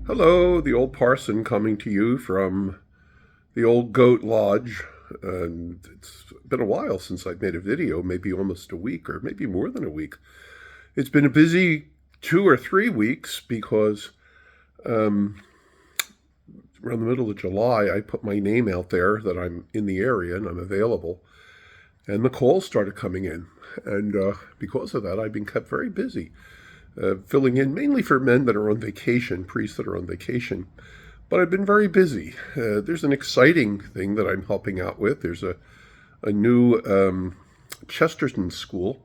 Hello, the old parson coming to you from the old Goat Lodge. And it's been a while since I've made a video, maybe almost a week or maybe more than a week. It's been a busy 2 or 3 weeks because um, around the middle of July, I put my name out there that I'm in the area and I'm available. And the calls started coming in. And because of that, I've been kept very busy, filling in mainly for men that are on vacation, priests that are on vacation. But I've been very busy. There's an exciting thing that I'm helping out with. There's a new Chesterton school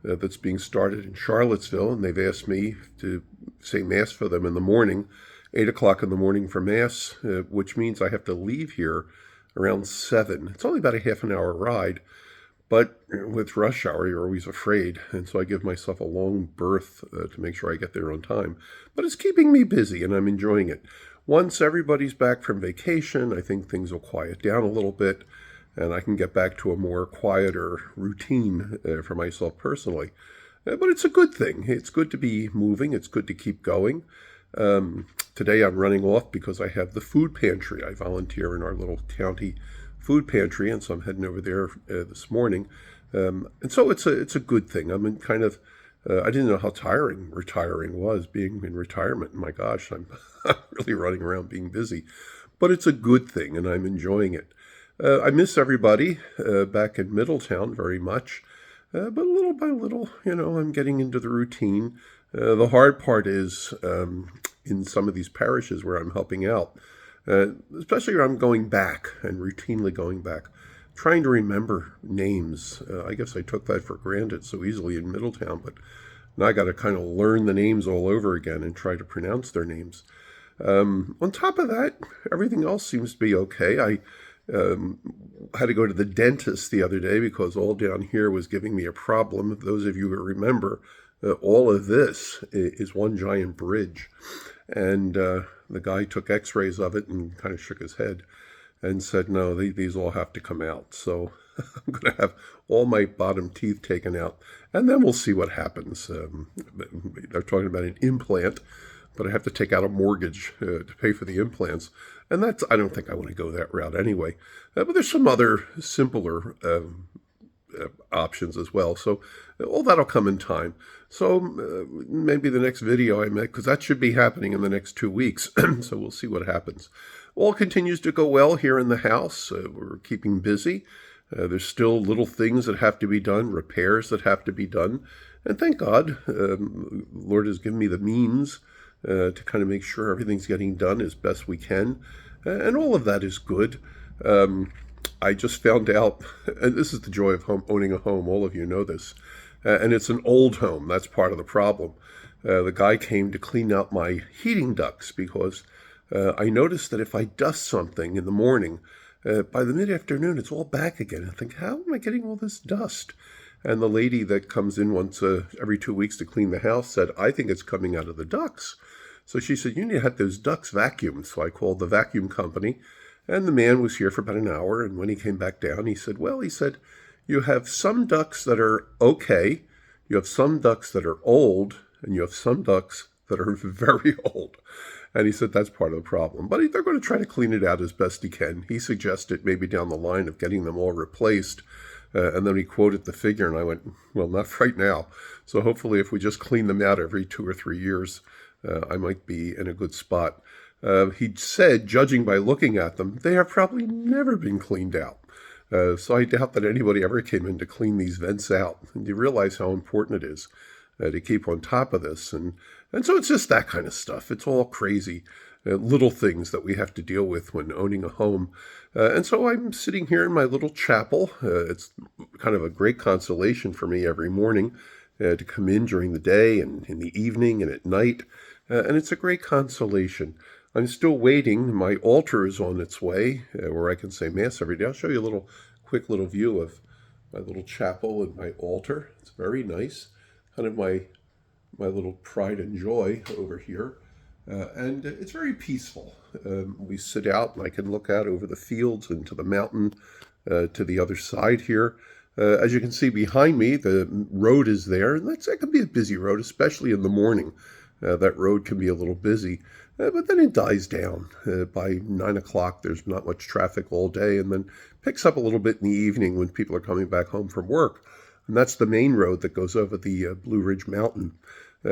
that's being started in Charlottesville, and they've asked me to say Mass for them in the morning, 8 o'clock in the morning for Mass, which means I have to leave here around 7. It's only about a half an hour ride, but with rush hour, you're always afraid. And so I give myself a long berth to make sure I get there on time. But it's keeping me busy, and I'm enjoying it. Once everybody's back from vacation, I think things will quiet down a little bit, and I can get back to a more quieter routine for myself personally. But it's a good thing. It's good to be moving. It's good to keep going. Today I'm running off because I have the food pantry. I volunteer in our little county food pantry, and so I'm heading over there this morning. And so it's a good thing. I'm in kind of I didn't know how tiring retiring was, being in retirement. My gosh, I'm really running around being busy, but it's a good thing, and I'm enjoying it. I miss everybody back in Middletown very much, but little by little, I'm getting into the routine. The hard part is in some of these parishes where I'm helping out, especially where I'm going back and routinely going back, trying to remember names. I guess I took that for granted so easily in Middletown, but now I got to kind of learn the names all over again and try to pronounce their names. On top of that, everything else seems to be okay. I had to go to the dentist the other day because all down here was giving me a problem. Those of you who remember, all of this is one giant bridge. And the guy took x-rays of it and kind of shook his head and said, no, these all have to come out. So I'm going to have all my bottom teeth taken out, and then we'll see what happens. They're talking about an implant, but I have to take out a mortgage to pay for the implants. And I don't think I want to go that route anyway. But there's some other simpler options as well. So all that'll come in time. So maybe the next video I make, because that should be happening in the next 2 weeks. So we'll see what happens. All continues to go well here in the house. We're keeping busy. There's still little things that have to be done, repairs that have to be done. And thank God, Lord has given me the means to kind of make sure everything's getting done as best we can. And all of that is good. I just found out, and this is the joy of owning a home. All of you know this. And it's an old home. That's part of the problem. The guy came to clean out my heating ducts because I noticed that if I dust something in the morning, by the mid-afternoon, it's all back again. I think, how am I getting all this dust? And the lady that comes in once every 2 weeks to clean the house said, I think it's coming out of the ducts. So she said, you need to have those ducts vacuumed. So I called the vacuum company, and the man was here for about an hour. And when he came back down, he said, you have some ducts that are okay, you have some ducts that are old, and you have some ducts that are very old. And he said that's part of the problem. But they're going to try to clean it out as best he can. He suggested maybe down the line of getting them all replaced. And then he quoted the figure, and I went, well, not right now. So hopefully if we just clean them out every 2 or 3 years, I might be in a good spot. He said, judging by looking at them, they have probably never been cleaned out. So I doubt that anybody ever came in to clean these vents out. And you realize how important it is to keep on top of this. And so it's just that kind of stuff. It's all crazy little things that we have to deal with when owning a home. And so I'm sitting here in my little chapel. It's kind of a great consolation for me every morning to come in during the day and in the evening and at night. And it's a great consolation. I'm still waiting. My altar is on its way where I can say Mass every day. I'll show you a quick little view of my little chapel and my altar. It's very nice. Kind of my little pride and joy over here. And it's very peaceful. We sit out and I can look out over the fields and to the mountain to the other side here. As you can see behind me, the road is there. And that can be a busy road, especially in the morning. That road can be a little busy. But then it dies down. By 9 o'clock, there's not much traffic all day, and then picks up a little bit in the evening when people are coming back home from work. And that's the main road that goes over the Blue Ridge Mountain.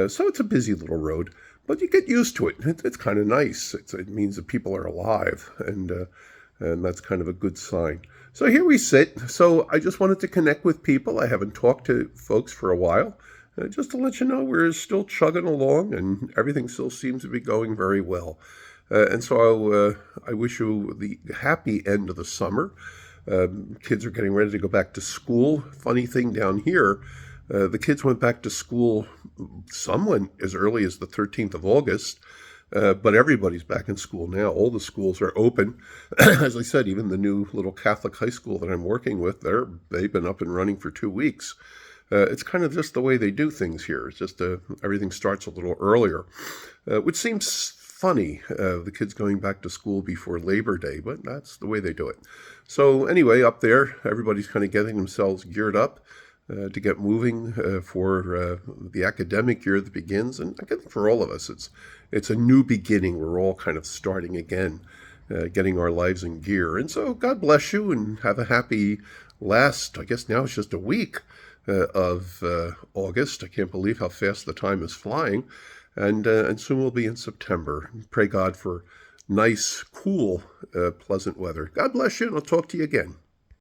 So it's a busy little road, but you get used to it. It's kind of nice. It means that people are alive, and that's kind of a good sign. So here we sit. So I just wanted to connect with people. I haven't talked to folks for a while. Just to let you know, we're still chugging along and everything still seems to be going very well. And so I wish you the happy end of the summer. Kids are getting ready to go back to school. Funny thing down here, the kids went back to school, some went as early as the 13th of August. But everybody's back in school now. All the schools are open. As I said, even the new little Catholic high school that I'm working with, they've been up and running for 2 weeks. It's kind of just the way they do things here. It's just everything starts a little earlier, which seems funny, the kids going back to school before Labor Day, but that's the way they do it. So anyway, up there, everybody's kind of getting themselves geared up to get moving for the academic year that begins. And I think for all of us, it's a new beginning. We're all kind of starting again, getting our lives in gear. And so God bless you and have a happy last, I guess now it's just a week of August. I can't believe how fast the time is flying. And soon we'll be in September. Pray God for nice, cool, pleasant weather. God bless you, and I'll talk to you again.